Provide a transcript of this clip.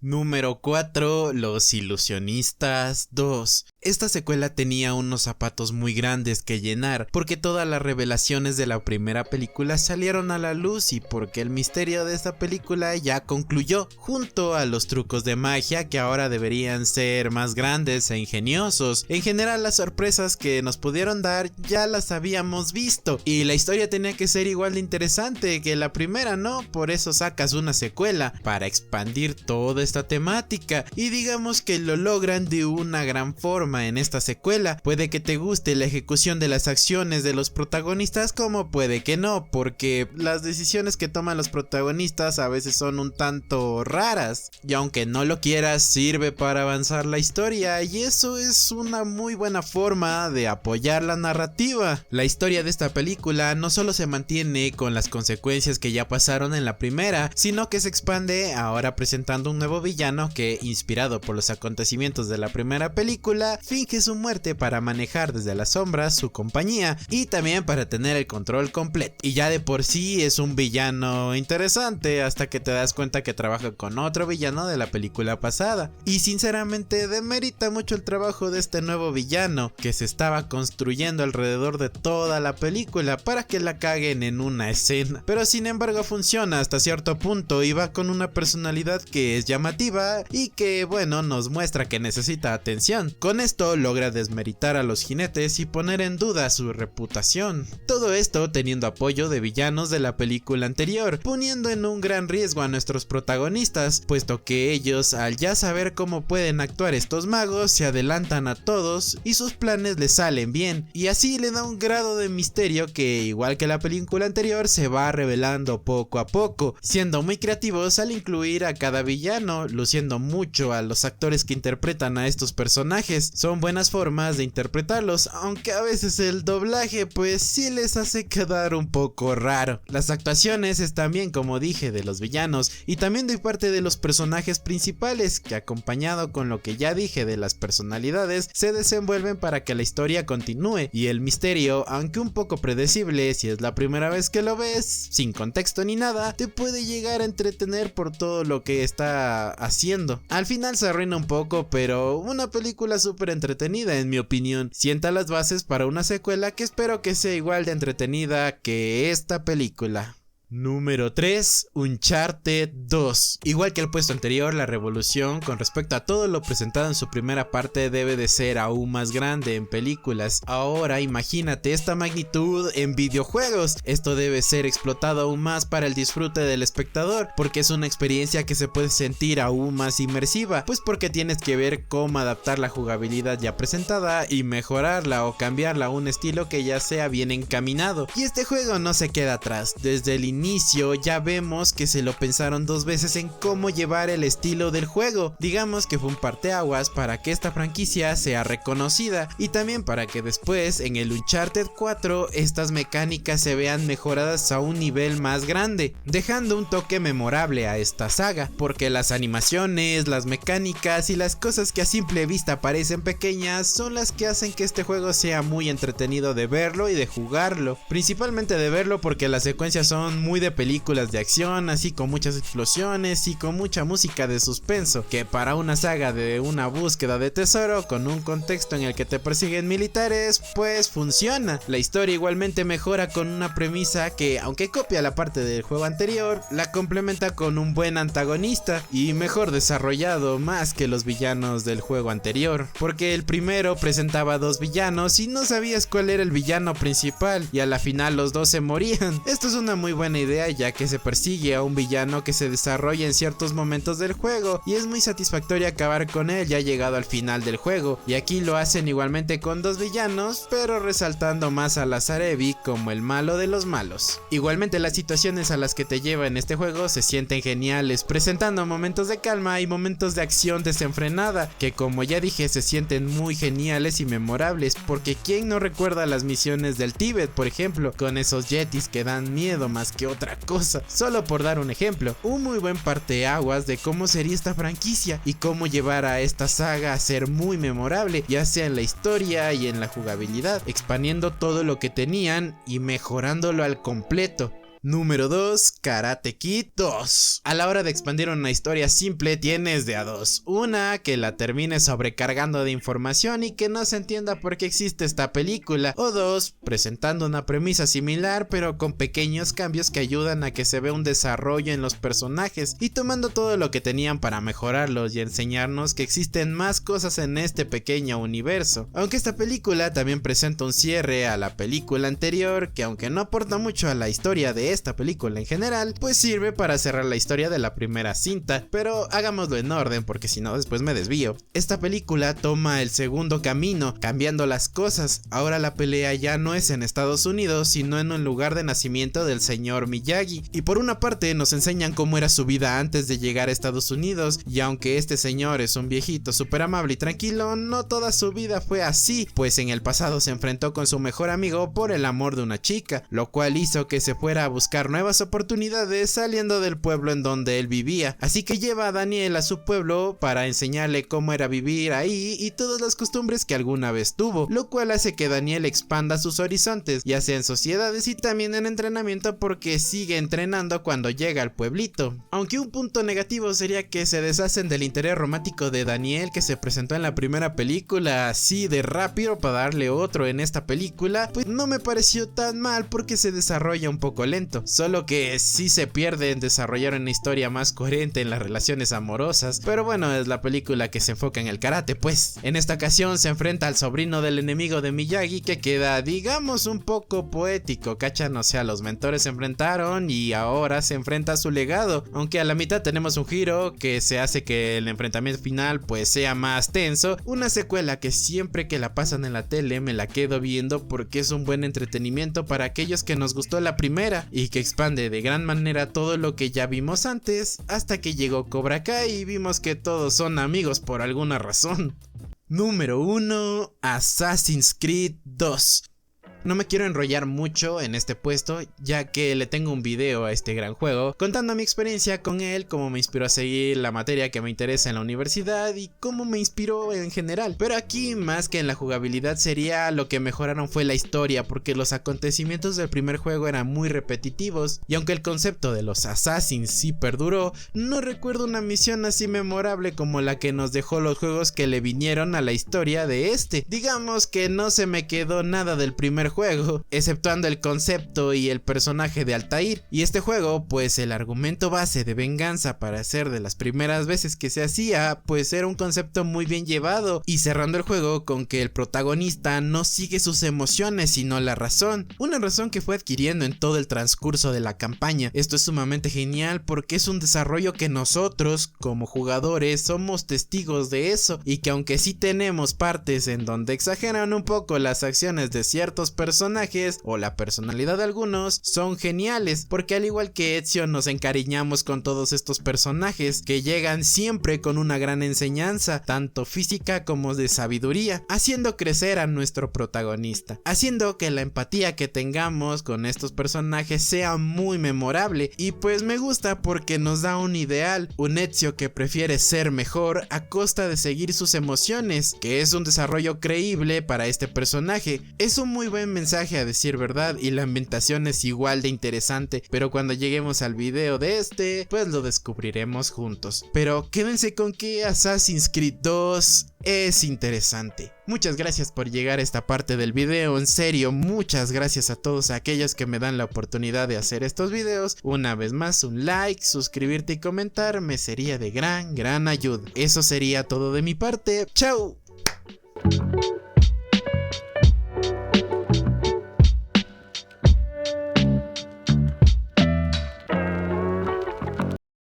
Número 4. Los Ilusionistas 2. Esta secuela tenía unos zapatos muy grandes que llenar porque todas las revelaciones de la primera película salieron a la luz y porque el misterio de esta película ya concluyó, junto a los trucos de magia que ahora deberían ser más grandes e ingeniosos. En general, las sorpresas que nos pudieron dar ya las habíamos visto y la historia tenía que ser igual de interesante que la primera, ¿no? Por eso sacas una secuela, para expandir toda esta temática, y digamos que lo logran de una gran forma en esta secuela. Puede que te guste la ejecución de las acciones de los protagonistas, como puede que no, porque las decisiones que toman los protagonistas a veces son un tanto raras, y aunque no lo quieras, sirve para avanzar la historia, y eso es una muy buena forma de apoyar la narrativa. La historia de esta película no solo se mantiene con las consecuencias que ya pasaron en la primera, sino que se expande ahora presentando un nuevo villano que, inspirado por los acontecimientos de la primera película, finge su muerte para manejar desde las sombras su compañía y también para tener el control completo. Y ya de por sí es un villano interesante hasta que te das cuenta que trabaja con otro villano de la película pasada. Y sinceramente demerita mucho el trabajo de este nuevo villano que se estaba construyendo alrededor de toda la película para que la caguen en una escena. Pero sin embargo funciona hasta cierto punto y va con una personalidad que es llamativa y que, bueno, nos muestra que necesita atención. Con esto logra desmeritar a los jinetes y poner en duda su reputación. Todo esto teniendo apoyo de villanos de la película anterior, poniendo en un gran riesgo a nuestros protagonistas, puesto que ellos, al ya saber cómo pueden actuar estos magos, se adelantan a todos y sus planes les salen bien, y así le da un grado de misterio que, igual que la película anterior, se va revelando poco a poco, siendo muy creativos al incluir a cada villano, luciendo mucho a los actores que interpretan a estos personajes. Son buenas formas de interpretarlos, aunque a veces el doblaje pues sí les hace quedar un poco raro. Las actuaciones están bien, como dije, de los villanos y también de parte de los personajes principales, que acompañado con lo que ya dije de las personalidades, se desenvuelven para que la historia continúe, y el misterio, aunque un poco predecible si es la primera vez que lo ves, sin contexto ni nada, te puede llegar a entretener por todo lo que está haciendo. Al final se arruina un poco, pero una película súper entretenida en mi opinión. Sienta las bases para una secuela que espero que sea igual de entretenida que esta película. Número 3. Uncharted 2. Igual que el puesto anterior, la revolución con respecto a todo lo presentado en su primera parte debe de ser aún más grande en películas. Ahora imagínate esta magnitud en videojuegos. Esto debe ser explotado aún más para el disfrute del espectador, porque es una experiencia que se puede sentir aún más inmersiva, pues porque tienes que ver cómo adaptar la jugabilidad ya presentada y mejorarla o cambiarla a un estilo que ya sea bien encaminado. Y este juego no se queda atrás. Desde el inicio ya vemos que se lo pensaron dos veces en cómo llevar el estilo del juego. Digamos que fue un parteaguas para que esta franquicia sea reconocida, y también para que después en el Uncharted 4 estas mecánicas se vean mejoradas a un nivel más grande, dejando un toque memorable a esta saga, porque las animaciones, las mecánicas y las cosas que a simple vista parecen pequeñas son las que hacen que este juego sea muy entretenido de verlo y de jugarlo, principalmente de verlo porque las secuencias son muy de películas de acción, así con muchas explosiones y con mucha música de suspenso, que para una saga de una búsqueda de tesoro con un contexto en el que te persiguen militares, pues funciona. La historia igualmente mejora con una premisa que, aunque copia la parte del juego anterior, la complementa con un buen antagonista y mejor desarrollado más que los villanos del juego anterior, porque el primero presentaba dos villanos y no sabías cuál era el villano principal, y a la final los dos se morían. Esto es una muy buena idea, ya que se persigue a un villano que se desarrolla en ciertos momentos del juego y es muy satisfactorio acabar con él ya llegado al final del juego, y aquí lo hacen igualmente con dos villanos, pero resaltando más a Lazarevic como el malo de los malos. Igualmente las situaciones a las que te lleva en este juego se sienten geniales, presentando momentos de calma y momentos de acción desenfrenada que, como ya dije, se sienten muy geniales y memorables, porque quién no recuerda las misiones del Tíbet, por ejemplo, con esos yetis que dan miedo más que otra cosa, solo por dar un ejemplo. Un muy buen parteaguas de cómo sería esta franquicia y cómo llevar a esta saga a ser muy memorable, ya sea en la historia y en la jugabilidad, expandiendo todo lo que tenían y mejorándolo al completo. Número 2. Karate Kid 2. A la hora de expandir una historia simple tienes de a dos. Una, que la termines sobrecargando de información y que no se entienda por qué existe esta película. O dos, presentando una premisa similar pero con pequeños cambios que ayudan a que se vea un desarrollo en los personajes y tomando todo lo que tenían para mejorarlos y enseñarnos que existen más cosas en este pequeño universo. Aunque esta película también presenta un cierre a la película anterior que, aunque no aporta mucho a la historia de esta película en general, pues sirve para cerrar la historia de la primera cinta, pero hagámoslo en orden porque si no después me desvío. Esta película toma el segundo camino, cambiando las cosas. Ahora la pelea ya no es en Estados Unidos, sino en un lugar de nacimiento del señor Miyagi, y por una parte nos enseñan cómo era su vida antes de llegar a Estados Unidos, y aunque este señor es un viejito súper amable y tranquilo, no toda su vida fue así, pues en el pasado se enfrentó con su mejor amigo por el amor de una chica, lo cual hizo que se fuera a buscar nuevas oportunidades saliendo del pueblo en donde él vivía. Así que lleva a Daniel a su pueblo para enseñarle cómo era vivir ahí y todas las costumbres que alguna vez tuvo, lo cual hace que Daniel expanda sus horizontes, ya sea en sociedades y también en entrenamiento, porque sigue entrenando cuando llega al pueblito. Aunque un punto negativo sería que se deshacen del interés romántico de Daniel que se presentó en la primera película así de rápido para darle otro en esta película, pues no me pareció tan mal porque se desarrolla un poco lento, solo que sí se pierde en desarrollar una historia más coherente en las relaciones amorosas, pero bueno, es la película que se enfoca en el karate pues. En esta ocasión se enfrenta al sobrino del enemigo de Miyagi, que queda, digamos, un poco poético, ¿cachan? O sea, los mentores se enfrentaron y ahora se enfrenta a su legado, aunque a la mitad tenemos un giro que se hace que el enfrentamiento final pues sea más tenso, una secuela que siempre que la pasan en la tele me la quedo viendo porque es un buen entretenimiento para aquellos que nos gustó la primera y que expande de gran manera todo lo que ya vimos antes, hasta que llegó Cobra Kai y vimos que todos son amigos por alguna razón. Número 1. Assassin's Creed 2. No me quiero enrollar mucho en este puesto, ya que le tengo un video a este gran juego contando mi experiencia con él, cómo me inspiró a seguir la materia que me interesa en la universidad y cómo me inspiró en general. Pero aquí, más que en la jugabilidad, sería lo que mejoraron fue la historia, porque los acontecimientos del primer juego eran muy repetitivos, y aunque el concepto de los Assassins sí perduró, no recuerdo una misión así memorable como la que nos dejó los juegos que le vinieron a la historia de este. Digamos que no se me quedó nada del primer juego, exceptuando el concepto y el personaje de Altair. Y este juego, pues el argumento base de venganza, para ser de las primeras veces que se hacía, pues era un concepto muy bien llevado, y cerrando el juego con que el protagonista no sigue sus emociones sino la razón, una razón que fue adquiriendo en todo el transcurso de la campaña. Esto es sumamente genial porque es un desarrollo que nosotros como jugadores somos testigos de eso, y que aunque sí tenemos partes en donde exageran un poco las acciones de ciertos personajes o la personalidad de algunos, son geniales, porque al igual que Ezio nos encariñamos con todos estos personajes que llegan siempre con una gran enseñanza, tanto física como de sabiduría, haciendo crecer a nuestro protagonista, haciendo que la empatía que tengamos con estos personajes sea muy memorable. Y pues me gusta porque nos da un ideal, un Ezio que prefiere ser mejor a costa de seguir sus emociones, que es un desarrollo creíble para este personaje. Es un muy buen mensaje a decir verdad, y la ambientación es igual de interesante, pero cuando lleguemos al video de este, pues lo descubriremos juntos. Pero quédense con que Assassin's Creed 2 es interesante. Muchas gracias por llegar a esta parte del video, en serio, muchas gracias a todos aquellos que me dan la oportunidad de hacer estos videos. Una vez más, un like, suscribirte y comentar me sería de gran ayuda. Eso sería todo de mi parte. ¡Chao!